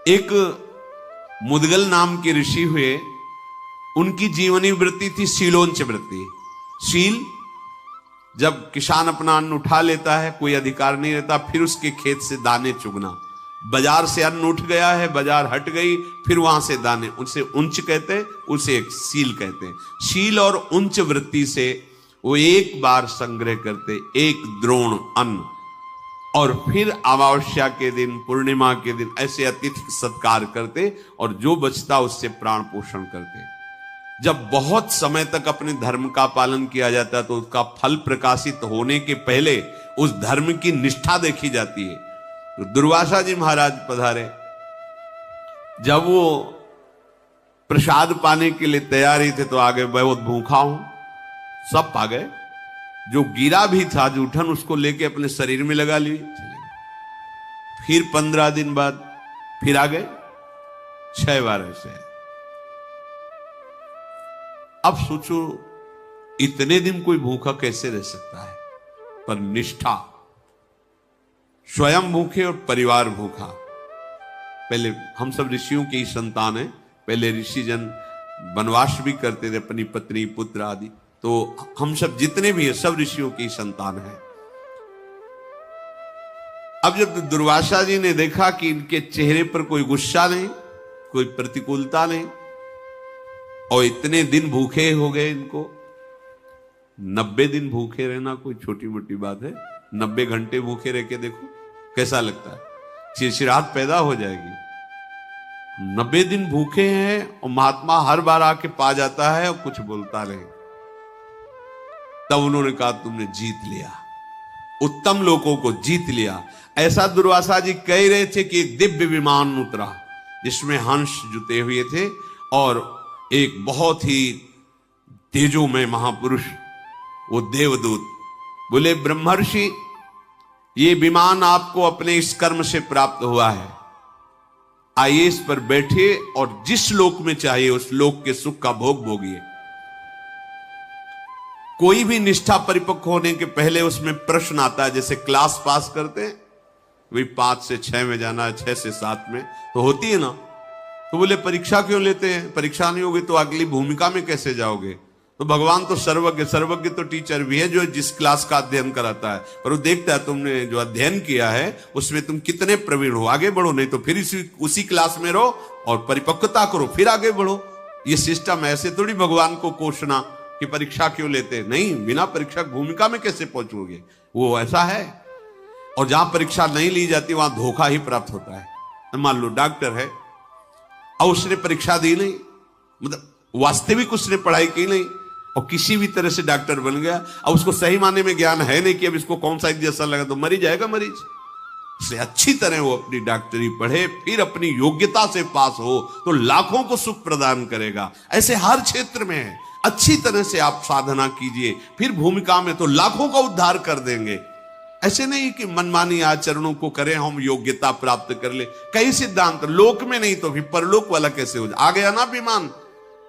एक मुदगल नाम के ऋषि हुए, उनकी जीवनी वृत्ति थी शीलोंच वृत्ति। शील, जब किसान अपना अन्न उठा लेता है, कोई अधिकार नहीं रहता, फिर उसके खेत से दाने चुगना। बाजार से अन्न उठ गया है, बाजार हट गई, फिर वहां से दाने, उनसे उंच कहते, उसे एक शील कहते हैं। शील और उंच वृत्ति से वो एक बार संग्रह करते, एक द्रोण अन्न, और फिर अमावस्या के दिन, पूर्णिमा के दिन ऐसे अतिथि सत्कार करते, और जो बचता उससे प्राण पोषण करते। जब बहुत समय तक अपने धर्म का पालन किया जाता है तो उसका फल प्रकाशित होने के पहले उस धर्म की निष्ठा देखी जाती है। तो दुर्वासा जी महाराज पधारे, जब वो प्रसाद पाने के लिए तैयारी थे तो आगे बहुत भूखा हूं, सब पा गए। जो गिरा भी था जूठन, उसको लेके अपने शरीर में लगा लिए, चले। फिर 15 दिन बाद फिर आ गए, 6 बार ऐसे। अब सोचो इतने दिन कोई भूखा कैसे रह सकता है, पर निष्ठा, स्वयं भूखे और परिवार भूखा। पहले हम सब ऋषियों के ही संतान हैं, पहले ऋषि जन वनवास भी करते थे, अपनी पत्नी पुत्र आदि, तो हम सब जितने भी हैं सब ऋषियों की संतान हैं। अब जब दुर्वासा जी ने देखा कि इनके चेहरे पर कोई गुस्सा नहीं, कोई प्रतिकूलता नहीं, और इतने दिन भूखे हो गए इनको, 90 दिन भूखे रहना कोई छोटी मोटी बात है? 90 घंटे भूखे रह के देखो कैसा लगता है, चिड़चिड़ाहट पैदा हो जाएगी। 90 दिन भूखे हैं और महात्मा हर बार आके पा जाता है और कुछ बोलता नहीं। तब उन्होंने कहा तुमने जीत लिया, उत्तम लोगों को जीत लिया। ऐसा दुर्वासा जी कह रहे थे कि एक दिव्य विमान उतरा जिसमें हंस जुते हुए थे, और एक बहुत ही तेजोमय महापुरुष, वो देवदूत बोले, ब्रह्मर्षि ये विमान आपको अपने इस कर्म से प्राप्त हुआ है, आइए इस पर बैठिए और जिस लोक में चाहिए उस लोक के सुख का भोग भोगिए। कोई भी निष्ठा परिपक्व होने के पहले उसमें प्रश्न आता है, जैसे क्लास पास करते हैं, वही 5 से 6 में जाना है, 6 से 7 में तो होती है ना। तो बोले परीक्षा क्यों लेते हैं, परीक्षा नहीं होगी तो अगली भूमिका में कैसे जाओगे? तो भगवान तो सर्वज्ञ, सर्वज्ञ तो टीचर भी है जो जिस क्लास का अध्ययन कराता है, पर वो देखता है तुमने जो अध्ययन किया है उसमें तुम कितने प्रवीण हो, आगे बढ़ो, नहीं तो फिर उसी क्लास में रहो और परिपक्वता करो, फिर आगे बढ़ो। ये सिस्टम ऐसे थोड़ी भगवान को कोसना कि परीक्षा क्यों लेते, नहीं, बिना परीक्षा भूमिका में कैसे पहुंचोगे, वो ऐसा है। और जहां परीक्षा नहीं ली जाती वहां धोखा ही प्राप्त होता है। मान लो डॉक्टर है और उसने परीक्षा दी नहीं, मतलब वास्तविक उसने पढ़ाई की नहीं, और किसी भी तरह से डॉक्टर बन गया, और उसको सही माने में ज्ञान है नहीं कि अब इसको कौन सा इंजेक्शन लगा तो मर ही जाएगा मरीज। इसलिए अच्छी तरह वो अपनी डॉक्टरी पढ़े, फिर अपनी योग्यता से पास हो तो लाखों को सुख प्रदान करेगा। ऐसे हर क्षेत्र में है, अच्छी तरह से आप साधना कीजिए, फिर भूमिका में तो लाखों का उद्धार कर देंगे। ऐसे नहीं कि मनमानी आचरणों को करें हम योग्यता प्राप्त कर ले। कई सिद्धांत लोक में नहीं तो फिर परलोक वाला कैसे हो जाए? आ गया ना विमान,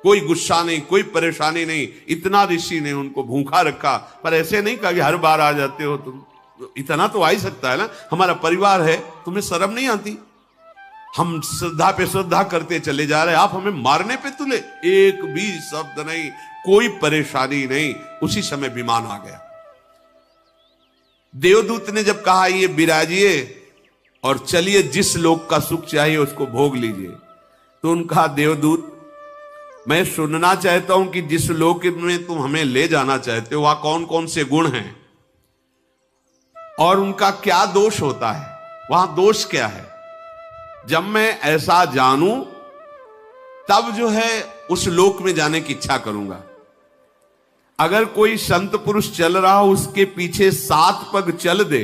कोई गुस्सा नहीं, कोई परेशानी नहीं। इतना ऋषि ने उनको भूखा रखा, पर ऐसे नहीं कहा कि हर बार आ जाते हो तुम, इतना तो आ ही सकता है ना, हमारा परिवार है, तुम्हें शर्म नहीं आती? हम श्रद्धा पे श्रद्धा करते चले जा रहे, आप हमें मारने पे तुले, एक भी शब्द नहीं, कोई परेशानी नहीं। उसी समय विमान आ गया। देवदूत ने जब कहा ये विराजिए और चलिए जिस लोक का सुख चाहिए उसको भोग लीजिए, तो उनका देवदूत, मैं सुनना चाहता हूं कि जिस लोक में तुम हमें ले जाना चाहते हो वहां कौन कौन से गुण हैं और उनका क्या दोष होता है, वहां दोष क्या है। जब मैं ऐसा जानूं तब जो है उस लोक में जाने की इच्छा करूंगा। अगर कोई संत पुरुष चल रहा हो उसके पीछे 7 पग चल दे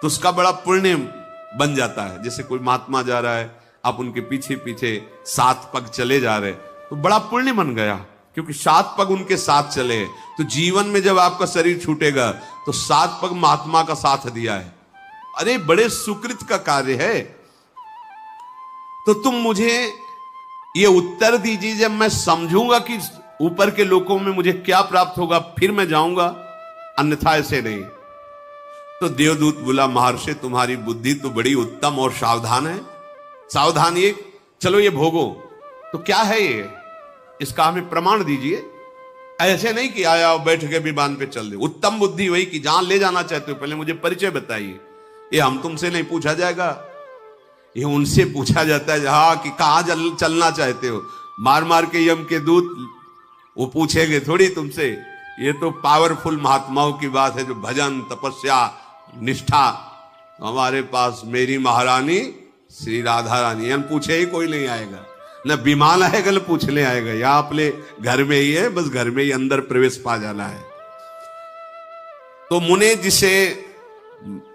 तो उसका बड़ा पुण्य बन जाता है। जैसे कोई महात्मा जा रहा है, आप उनके पीछे पीछे 7 पग चले जा रहे तो बड़ा पुण्य बन गया, क्योंकि 7 पग उनके साथ चले। तो जीवन में जब आपका शरीर छूटेगा तो 7 पग महात्मा का साथ दिया है, अरे बड़े सुकृत का कार्य है। तो तुम मुझे ये उत्तर दीजिए, जब मैं समझूंगा कि ऊपर के लोकों में मुझे क्या प्राप्त होगा फिर मैं जाऊंगा, अन्यथा ऐसे नहीं। तो देवदूत बोला, महर्षि तुम्हारी बुद्धि तो बड़ी उत्तम और सावधान है, सावधान, ये चलो ये भोगो। तो क्या है ये, इसका हमें प्रमाण दीजिए। ऐसे नहीं कि आया बैठ के विमान पे चल दे। उत्तम बुद्धि वही कि जहां ले जाना चाहते हो पहले मुझे परिचय बताइए। ये हम तुमसे नहीं पूछा जाएगा, ये उनसे पूछा जाता है हाँ कि कहां चलना चाहते हो। मार मार के यम के दूत वो पूछेंगे थोड़ी तुमसे। ये तो पावरफुल महात्माओं की बात है जो भजन तपस्या निष्ठा। हमारे पास मेरी महारानी श्री राधा रानी, हम पूछे ही कोई नहीं आएगा, न विमान आएगा न पूछने आएगा। यहां अपने घर में ही है, बस घर में ही अंदर प्रवेश पा जाना है। तो मुने जिसे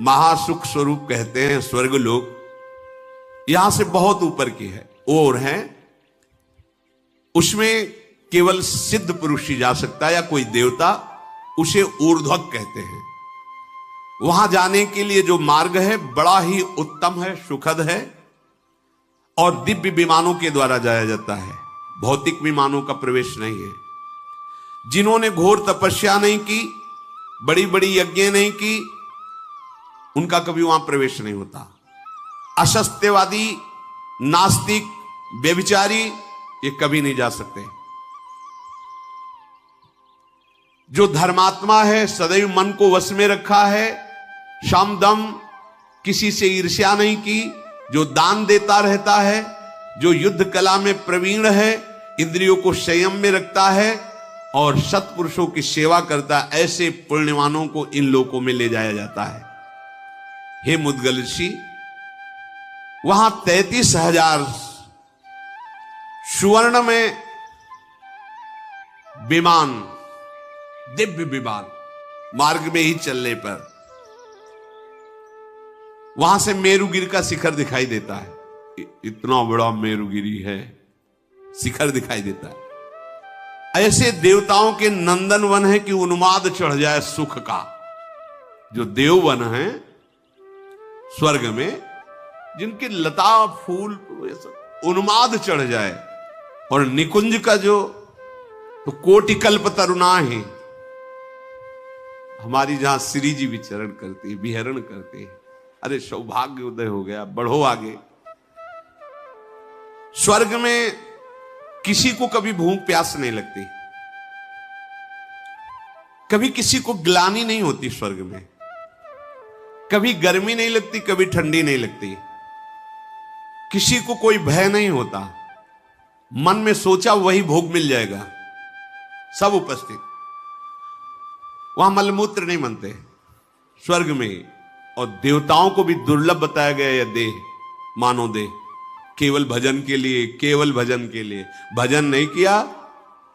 महासुख स्वरूप कहते हैं स्वर्ग लोक, यहां से बहुत ऊपर की है और है। उसमें केवल सिद्ध पुरुष ही जा सकता है या कोई देवता, उसे ऊर्ध्वक कहते हैं। वहां जाने के लिए जो मार्ग है बड़ा ही उत्तम है, सुखद है और दिव्य विमानों के द्वारा जाया जाता है, भौतिक विमानों का प्रवेश नहीं है। जिन्होंने घोर तपस्या नहीं की, बड़ी बड़ी यज्ञ नहीं की, उनका कभी वहां प्रवेश नहीं होता। असत्यवादी, नास्तिक, व्यभिचारी ये कभी नहीं जा सकते। जो धर्मात्मा है, सदैव मन को वश में रखा है, शाम दम, किसी से ईर्ष्या नहीं की, जो दान देता रहता है, जो युद्ध कला में प्रवीण है, इंद्रियों को संयम में रखता है और सत्पुरुषों की सेवा करता है, ऐसे पुण्यवानों को इन लोकों में ले जाया जाता है। हे मुद्गल ऋषि, वहां 33,000 सुवर्ण में विमान, दिव्य विमान, मार्ग में ही चलने पर वहां से मेरुगिरी का शिखर दिखाई देता है। इतना बड़ा मेरुगिरी है, शिखर दिखाई देता है। ऐसे देवताओं के नंदन वन है कि उन्माद चढ़ जाए सुख का। जो देववन है स्वर्ग में, जिनके लता फूल उन्माद चढ़ जाए। और निकुंज का जो तो कोटि कल्प तरुणा है, हमारी जहां श्री जी विचरण करती है, विहरण करते हैं। अरे सौभाग्य उदय हो गया, बढ़ो आगे। स्वर्ग में किसी को कभी भूख प्यास नहीं लगती, कभी किसी को ग्लानि नहीं होती स्वर्ग में, कभी गर्मी नहीं लगती, कभी ठंडी नहीं लगती, किसी को कोई भय नहीं होता। मन में सोचा वही भोग मिल जाएगा, सब उपस्थित। वहां मलमूत्र नहीं बनते स्वर्ग में। और देवताओं को भी दुर्लभ बताया गया यह देह, मानो देह, केवल भजन के लिए, केवल भजन के लिए। भजन नहीं किया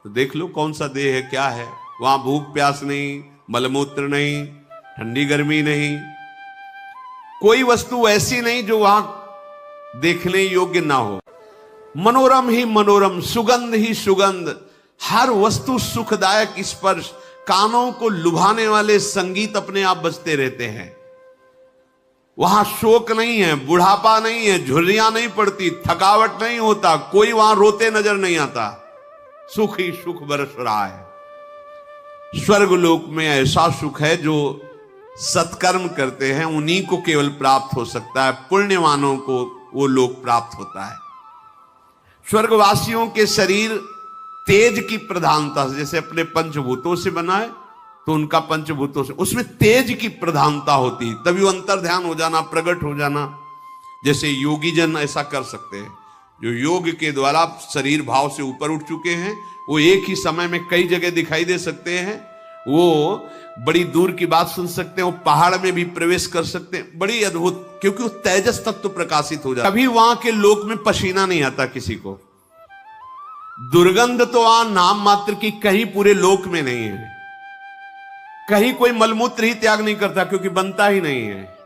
तो देख लो कौन सा देह है, क्या है। वहां भूख प्यास नहीं, मलमूत्र नहीं, ठंडी गर्मी नहीं, कोई वस्तु ऐसी नहीं जो वहां देखने योग्य ना हो। मनोरम ही मनोरम, सुगंध ही सुगंध, हर वस्तु सुखदायक स्पर्श, कानों को लुभाने वाले संगीत अपने आप बजते रहते हैं। वहां शोक नहीं है, बुढ़ापा नहीं है, झुर्रियां नहीं पड़ती, थकावट नहीं होता, कोई वहां रोते नजर नहीं आता, सुख ही सुख बरस रहा है। स्वर्ग लोक में ऐसा सुख है जो सत्कर्म करते हैं उन्हीं को केवल प्राप्त हो सकता है, पुण्यवानों को वो लोक प्राप्त होता है। स्वर्गवासियों के शरीर तेज की प्रधानता से, जैसे अपने पंचभूतों से बना है तो उनका पंचभूतों से, उसमें तेज की प्रधानता होती है, तभी वो अंतर ध्यान हो जाना, प्रकट हो जाना। जैसे योगी जन ऐसा कर सकते हैं, जो योग के द्वारा शरीर भाव से ऊपर उठ चुके हैं, वो एक ही समय में कई जगह दिखाई दे सकते हैं। वो बड़ी दूर की बात सुन सकते हैं, वो पहाड़ में भी प्रवेश कर सकते हैं, बड़ी अद्भुत, क्योंकि वो तेजस तत्व प्रकाशित हो जाता है। कभी वहां के लोक में पसीना नहीं आता किसी को, दुर्गंध तो वहां नाम मात्र की कहीं पूरे लोक में नहीं है। कहीं कोई मलमूत्र ही त्याग नहीं करता, क्योंकि बनता ही नहीं है।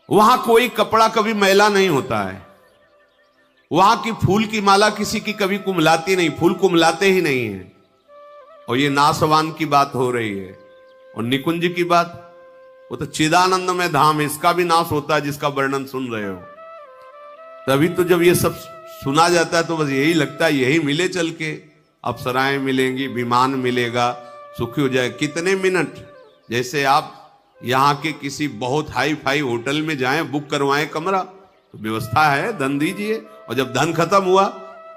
वहां कोई कपड़ा कभी मैला नहीं होता है। वहां की फूल की माला किसी की कभी कुम्हलाती नहीं, फूल कुम्हलाते ही नहीं है। और ये नासवान की बात हो रही है। और निकुंज की बात, वो तो चिदानंद में धाम है, इसका भी नाश होता है जिसका वर्णन सुन रहे हो। तभी तो जब ये सब सुना जाता है तो बस यही लगता है यही मिले चल के, अप्सराएं मिलेंगी, विमान मिलेगा, सुखी हो जाए। कितने मिनट, जैसे आप यहां के किसी बहुत हाई फाई होटल में जाएं, बुक करवाएं कमरा, तो व्यवस्था है, धन दीजिए। और जब धन खत्म हुआ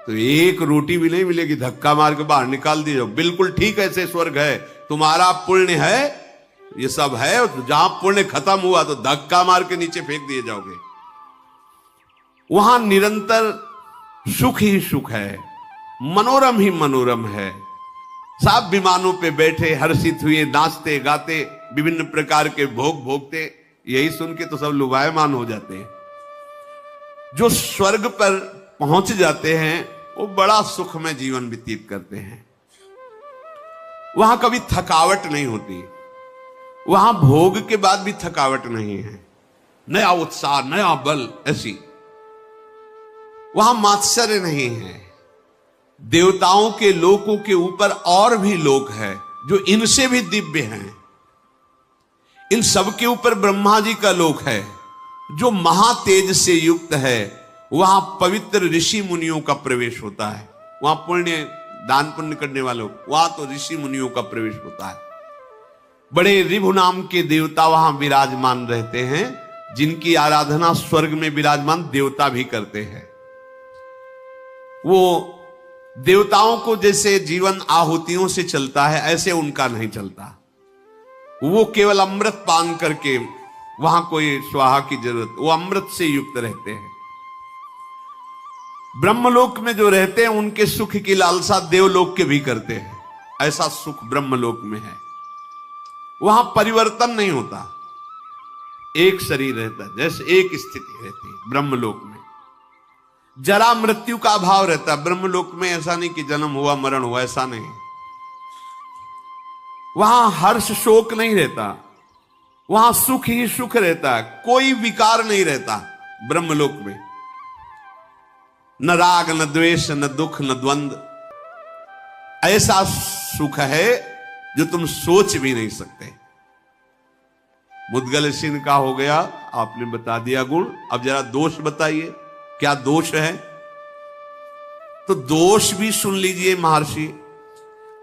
तो एक रोटी भी नहीं मिलेगी, धक्का मार के बाहर निकाल दिए जाओ। बिल्कुल ठीक ऐसे स्वर्ग है, तुम्हारा पुण्य है, ये सब है, तो जहां पुण्य खत्म हुआ तो धक्का मार के नीचे फेंक दिए जाओगे। वहां निरंतर सुख ही सुख है, मनोरम ही मनोरम है। सब विमानों पे बैठे हर्षित हुए, नाचते गाते, विभिन्न प्रकार के भोग भोगते। यही सुन के तो सब लुभायमान हो जाते हैं। जो स्वर्ग पर पहुंच जाते हैं वो बड़ा सुख में जीवन व्यतीत करते हैं। वहां कभी थकावट नहीं होती, वहां भोग के बाद भी थकावट नहीं है, नया उत्साह, नया बल, ऐसी। वहां मात्सर्य नहीं है। देवताओं के लोकों के ऊपर और भी लोक है जो इनसे भी दिव्य हैं। इन सब के ऊपर ब्रह्मा जी का लोक है जो महातेज से युक्त है। वहां पवित्र ऋषि मुनियों का प्रवेश होता है। वहां पुण्य दान पुण्य करने वालों, वहां तो ऋषि मुनियों का प्रवेश होता है। बड़े ऋभु नाम के देवता वहां विराजमान रहते हैं, जिनकी आराधना स्वर्ग में विराजमान देवता भी करते हैं। वो देवताओं को जैसे जीवन आहुतियों से चलता है, ऐसे उनका नहीं चलता। वो केवल अमृत पान करके, वहां कोई स्वाहा की जरूरत, वो अमृत से युक्त रहते हैं। ब्रह्मलोक में जो रहते हैं उनके सुख की लालसा देवलोक के भी करते हैं। ऐसा सुख ब्रह्मलोक में है। वहां परिवर्तन नहीं होता, एक शरीर रहता है, जैसे एक स्थिति रहती है। ब्रह्मलोक में जरा मृत्यु का अभाव रहता है। ब्रह्मलोक में ऐसा नहीं कि जन्म हुआ मरण हुआ, ऐसा नहीं। वहां हर्ष शोक नहीं रहता, वहां सुख ही सुख रहता है। कोई विकार नहीं रहता ब्रह्मलोक में। न राग, न द्वेष, न दुख, न द्वंद। ऐसा सुख है जो तुम सोच भी नहीं सकते। मुद्गल ऋषि का हो गया, आपने बता दिया गुण। अब जरा दोष बताइए, क्या दोष है? तो दोष भी सुन लीजिए महर्षि।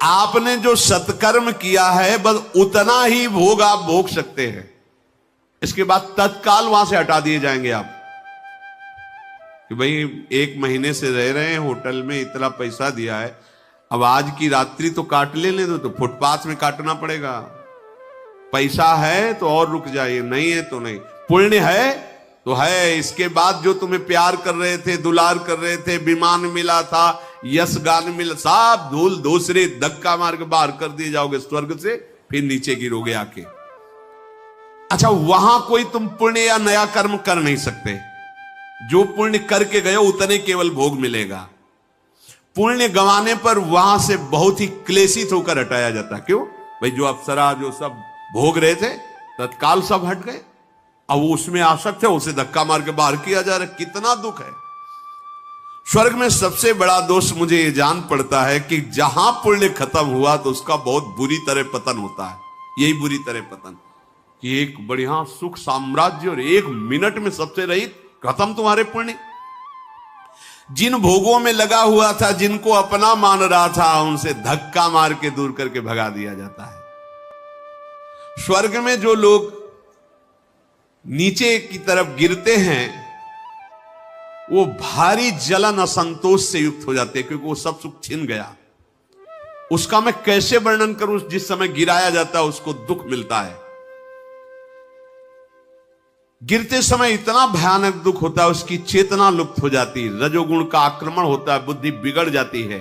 आपने जो सत्कर्म किया है बस उतना ही भोग आप भोग सकते हैं। इसके बाद तत्काल वहां से हटा दिए जाएंगे आप कि भाई 1 महीने से रह रहे हैं होटल में, इतना पैसा दिया है, अब आज की रात्रि तो काट लेने दो। तो फुटपाथ में काटना पड़ेगा। पैसा है तो और रुक जाइए, नहीं है तो नहीं। पुण्य है तो है। इसके बाद जो तुम्हें प्यार कर रहे थे, दुलार कर रहे थे, विमान मिला था, यश गान मिला, सब धूल दूसरे धक्का मार के बाहर कर दिए जाओगे स्वर्ग से, फिर नीचे गिरोगे आके। अच्छा, वहां कोई तुम पुण्य या नया कर्म कर नहीं सकते। जो पुण्य करके गए उतने केवल भोग मिलेगा। पुण्य गंवाने पर वहां से बहुत ही क्लेशित होकर हटाया जाता। क्यों भाई? जो अप्सरा जो सब भोग रहे थे तत्काल सब हट गए। अब वो उसमें आसक्त है, उसे धक्का मार के बाहर किया जा रहा है। कितना दुख है। स्वर्ग में सबसे बड़ा दोष मुझे ये जान पड़ता है कि जहां पुण्य खत्म हुआ तो उसका बहुत बुरी तरह पतन होता है। यही बुरी तरह पतन कि एक बढ़िया सुख साम्राज्य और 1 मिनट में सबसे रहित खत्म तुम्हारे पुण्य। जिन भोगों में लगा हुआ था, जिनको अपना मान रहा था, उनसे धक्का मार के दूर करके भगा दिया जाता है। स्वर्ग में जो लोग नीचे की तरफ गिरते हैं वो भारी जलन असंतोष से युक्त हो जाते हैं, क्योंकि वो सब सुख छिन गया। उसका मैं कैसे वर्णन करूं? जिस समय गिराया जाता है उसको दुख मिलता है। गिरते समय इतना भयानक दुख होता है, उसकी चेतना लुप्त हो जाती है, रजोगुण का आक्रमण होता है, बुद्धि बिगड़ जाती है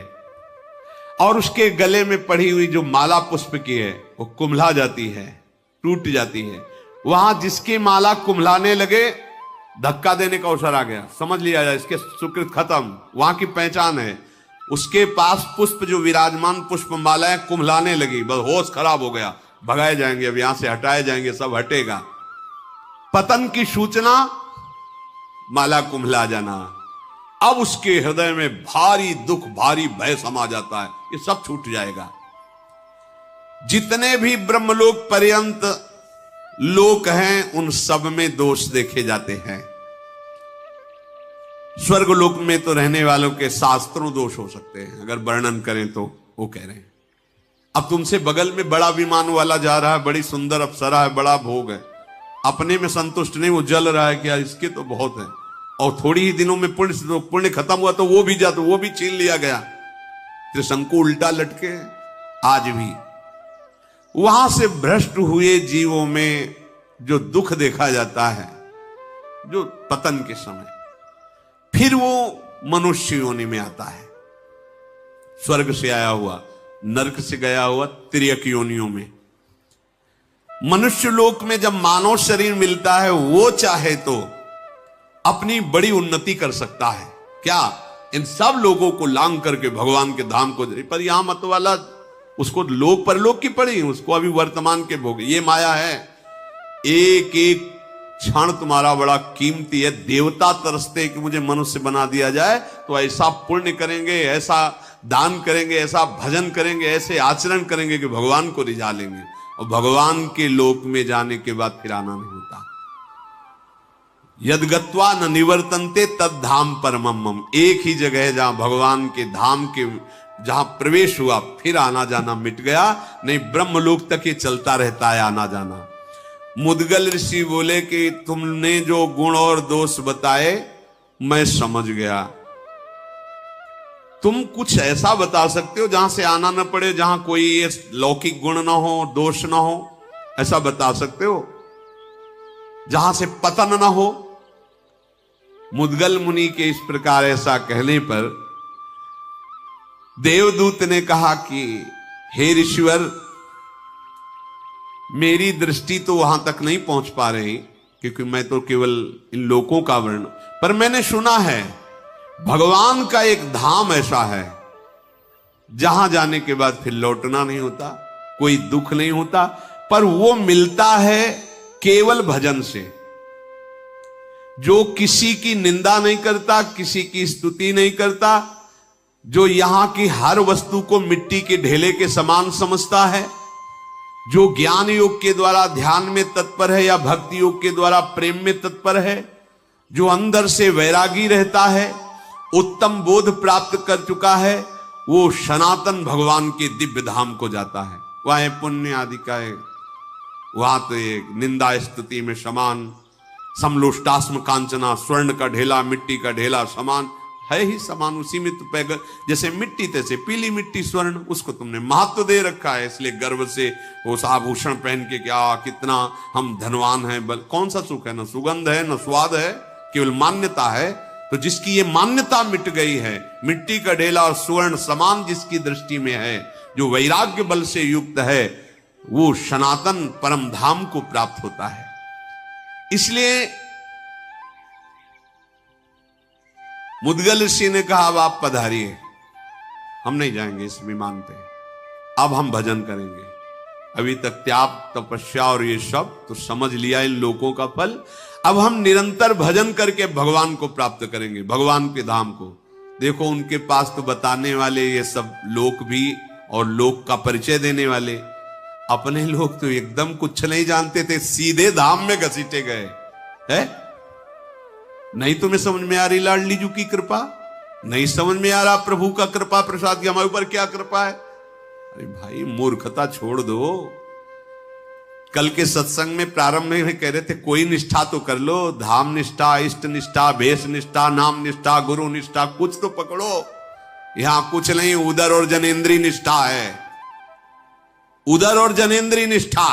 और उसके गले में पड़ी हुई जो माला पुष्प की है वो कुम्हला जाती है, टूट जाती है। वहां जिसकी माला कुम्हलाने लगे, धक्का देने का अवसर आ गया, समझ लिया जाए इसके सुकृत खत्म। वहां की पहचान है। उसके पास पुष्प जो विराजमान पुष्प मालाएं कुम्हलाने लगी, बस होश खराब हो गया, भगाए जाएंगे, अब यहां से हटाए जाएंगे, सब हटेगा। पतन की सूचना, माला कुम्हला जाना। अब उसके हृदय में भारी दुख, भारी भय समा जाता है, ये सब छूट जाएगा। जितने भी ब्रह्मलोक पर्यंत लोक हैं उन सब में दोष देखे जाते हैं। स्वर्गलोक में तो रहने वालों के शास्त्रों दोष हो सकते हैं, अगर वर्णन करें तो। वो कह रहे हैं अब तुमसे बगल में बड़ा विमान वाला जा रहा है, बड़ी सुंदर अप्सरा है, बड़ा भोग है, अपने में संतुष्ट नहीं, वो जल रहा है, क्या इसके तो बहुत है, और थोड़ी ही दिनों में पुण्य खत्म हुआ तो वो भी जाता, वो भी छीन लिया गया। त्रिशंकु उल्टा लटके आज भी। वहां से भ्रष्ट हुए जीवों में जो दुख देखा जाता है, जो पतन के समय, फिर वो मनुष्य योनि में आता है। स्वर्ग से आया हुआ, नरक से गया हुआ, तिर्यक योनियों में। मनुष्य लोक में जब मानव शरीर मिलता है, वो चाहे तो अपनी बड़ी उन्नति कर सकता है। क्या इन सब लोगों को लांग करके भगवान के धाम को, पर यहां मत वाला उसको लोक परलोक की पड़ी, उसको अभी वर्तमान के भोग। ये माया है, एक एक क्षण तुम्हारा बड़ा कीमती है। देवता तरसते कि मुझे मनुष्य बना दिया जाए, तो ऐसा पुण्य करेंगे, ऐसा दान करेंगे, ऐसा भजन करेंगे, ऐसे आचरण करेंगे कि भगवान को रिझा लेंगे। और भगवान के लोक में जाने के बाद फिर आना नहीं होता। यद्गत्वा न निवर्तन्ते तद धाम परमम मम। एक ही जगह है जहां भगवान के धाम के जहां प्रवेश हुआ, फिर आना जाना मिट गया। नहीं, ब्रह्मलोक तक ये चलता रहता है आना जाना। मुदगल ऋषि बोले कि तुमने जो गुण और दोष बताए मैं समझ गया। तुम कुछ ऐसा बता सकते हो जहां से आना न पड़े, जहां कोई ये लौकिक गुण ना हो, दोष ना हो, ऐसा बता सकते हो जहां से पतन ना हो? मुदगल मुनि के इस प्रकार ऐसा कहने पर देवदूत ने कहा कि हे ऋषिवर, मेरी दृष्टि तो वहां तक नहीं पहुंच पा रही, क्योंकि मैं तो केवल इन लोकों का वर्ण, पर मैंने सुना है भगवान का एक धाम ऐसा है जहां जाने के बाद फिर लौटना नहीं होता, कोई दुख नहीं होता, पर वो मिलता है केवल भजन से। जो किसी की निंदा नहीं करता, किसी की स्तुति नहीं करता, जो यहां की हर वस्तु को मिट्टी के ढेले के समान समझता है, जो ज्ञान योग के द्वारा ध्यान में तत्पर है या भक्ति योग के द्वारा प्रेम में तत्पर है, जो अंदर से वैरागी रहता है, उत्तम बोध प्राप्त कर चुका है, वो सनातन भगवान के दिव्य धाम को जाता है। वह पुण्य आदि का है, वहां तो एक निंदा स्तुति में समान, समलोष्टास्म कांचना, स्वर्ण का ढेला मिट्टी का ढेला समान है ही समान। उसी में तो पैगर जैसे मिट्टी तैसे पीली मिट्टी स्वर्ण, उसको तुमने महत्व दे रखा है, इसलिए गर्व से वो आभूषण पहन के क्या कितना हम धनवान हैं। कौन सा सुख है? न सुगंध है, न स्वाद है, केवल मान्यता है। तो जिसकी ये मान्यता मिट गई है, मिट्टी का ढेला और स्वर्ण समान जिसकी दृष्टि में है, जो वैराग्य बल से युक्त है, वो सनातन परम धाम को प्राप्त होता है। इसलिए मुदगल ऋषि ने कहा अब आप पधारिए, हम नहीं जाएंगे इस विमान पे, अब हम भजन करेंगे। अभी तक त्याग तपस्या और ये सब तो समझ लिया इन लोगों का फल, अब हम निरंतर भजन करके भगवान को प्राप्त करेंगे, भगवान के धाम को। देखो उनके पास तो बताने वाले ये सब लोक भी और लोक का परिचय देने वाले, अपने लोग तो एकदम कुछ नहीं जानते थे, सीधे धाम में घसीटे गए है। नहीं तुम्हें समझ में आ रही लाडली जी की कृपा, नहीं समझ में आ रहा प्रभु का कृपा प्रसाद की हमारे ऊपर क्या कृपा है। अरे भाई मूर्खता छोड़ दो। कल के सत्संग में प्रारंभ में कह रहे थे कोई निष्ठा तो कर लो, धाम निष्ठा, इष्ट निष्ठा, भेष निष्ठा, नाम निष्ठा, गुरु निष्ठा, कुछ तो पकड़ो। यहां कुछ नहीं, उदर और जनेन्द्रीय निष्ठा है, उदर और जनेन्द्रीय निष्ठा।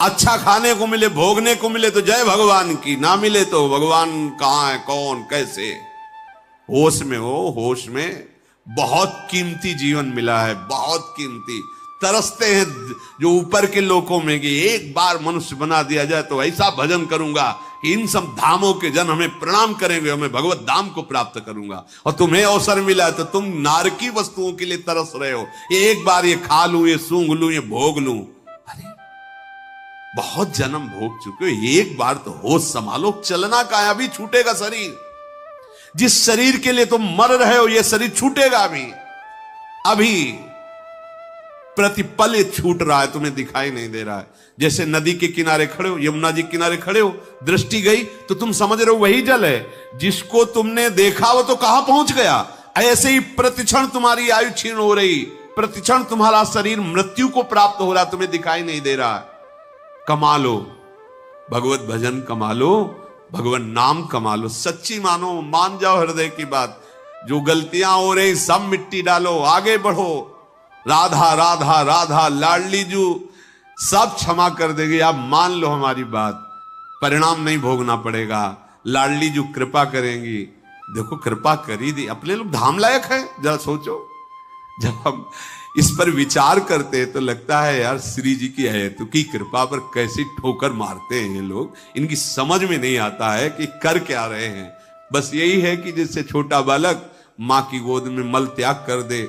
अच्छा खाने को मिले, भोगने को मिले तो जय भगवान की, ना मिले तो भगवान कहां है, कौन, कैसे। होश में हो, होश में। बहुत कीमती जीवन मिला है, बहुत कीमती। तरसते हैं जो ऊपर के लोकों में कि एक बार मनुष्य बना दिया जाए तो ऐसा भजन करूंगा कि इन सब धामों के जन हमें प्रणाम करेंगे, हमें भगवत धाम को प्राप्त करूंगा। और तुम्हें अवसर मिला तो तुम नारकी वस्तुओं के लिए तरस रहे हो, ये एक बार ये खा लूं, ये सूंघ लूं, ये भोग लूं। अरे बहुत जन्म भोग चुके हो, एक बार तो होश संभालो। चलना का है, अभी छूटेगा शरीर। जिस शरीर के लिए तुम मर रहे हो, यह शरीर छूटेगा अभी प्रतिपल ये छूट रहा है, तुम्हें दिखाई नहीं दे रहा है। जैसे नदी के किनारे खड़े हो, यमुना जी के किनारे खड़े हो, दृष्टि गई तो तुम समझ रहे हो वही जल है। जिसको तुमने देखा वो तो कहां पहुंच गया। ऐसे ही प्रतिक्षण तुम्हारी आयु क्षीण हो रही, प्रतिक्षण तुम्हारा शरीर मृत्यु को प्राप्त हो रहा, तुम्हें दिखाई नहीं दे रहा। कमा लो भगवत भजन, कमा लो, भगवान नाम कमा लो, सच्ची मानो, मान जाओ हृदय की बात। जो गलतियां हो रही सब मिट्टी डालो, आगे बढ़ो। राधा राधा राधा लाडली जू सब क्षमा कर देगी। आप मान लो हमारी बात, परिणाम नहीं भोगना पड़ेगा। लाडली जू कृपा करेंगी। देखो कृपा करी दी, अपने लोग धाम लायक है। जरा सोचो, जब हम इस पर विचार करते हैं तो लगता है यार श्री जी की अहेतुकी कृपा पर कैसी ठोकर मारते हैं ये लोग। इनकी समझ में नहीं आता है कि कर क्या रहे हैं। बस यही है कि जिससे छोटा बालक मां की गोद में मल त्याग कर दे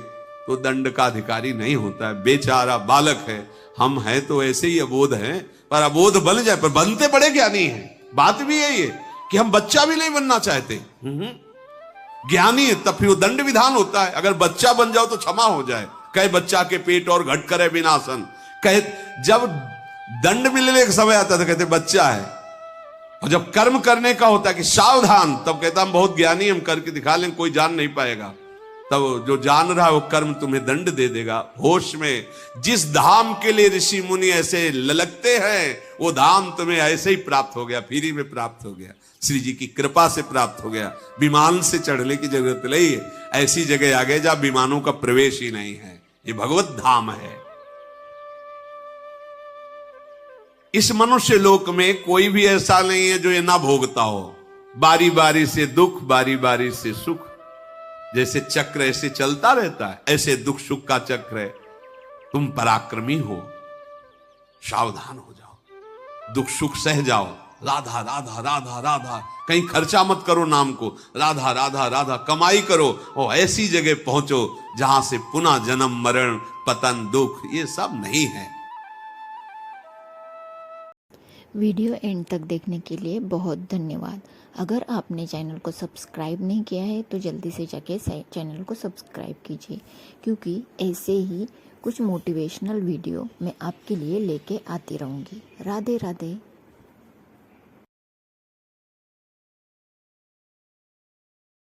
तो दंड का अधिकारी नहीं होता है। बेचारा बालक है, हम हैं तो ऐसे ही अबोध हैं, पर अबोध बन जाए, पर बनते बड़े ज्ञानी हैं। बात भी यही है कि हम बच्चा भी नहीं बनना चाहते। ज्ञानी है तब फिर वो दंड विधान होता है। अगर बच्चा बन जाओ तो क्षमा हो जाए। कहे बच्चा के पेट और घट करे विनाशन। कहे जब दंड मिलने का समय आता तो कहते बच्चा है, और जब कर्म करने का होता है कि सावधान, तब कहता हम बहुत ज्ञानी, हम करके दिखा लें, कोई जान नहीं पाएगा। तब जो जान रहा है वो कर्म तुम्हें दंड दे देगा। होश में जिस धाम के लिए ऋषि मुनि ऐसे ललकते हैं वो धाम तुम्हें ऐसे ही प्राप्त हो गया, फ्री में प्राप्त हो गया, श्री जी की कृपा से प्राप्त हो गया। विमान से चढ़ने की जरूरत नहीं है। ऐसी जगह आ गए जहां विमानों का प्रवेश ही नहीं है। ये भगवत धाम है। इस मनुष्य लोक में कोई भी ऐसा नहीं है जो ये ना भोगता हो। बारी बारी से दुख, बारी बारी से सुख, जैसे चक्र ऐसे चलता रहता है, ऐसे दुख सुख का चक्र है। तुम पराक्रमी हो, सावधान हो जाओ, दुख सुख सह जाओ। राधा राधा राधा राधा, कहीं खर्चा मत करो नाम को। राधा राधा राधा कमाई करो और ऐसी जगह पहुंचो जहां से पुनः जन्म मरण पतन दुख ये सब नहीं है। वीडियो एंड तक देखने के लिए बहुत धन्यवाद। अगर आपने चैनल को सब्सक्राइब नहीं किया है तो जल्दी से जाके चैनल को सब्सक्राइब कीजिए, क्योंकि ऐसे ही कुछ मोटिवेशनल वीडियो मैं आपके लिए लेके आती रहूँगी। राधे राधे।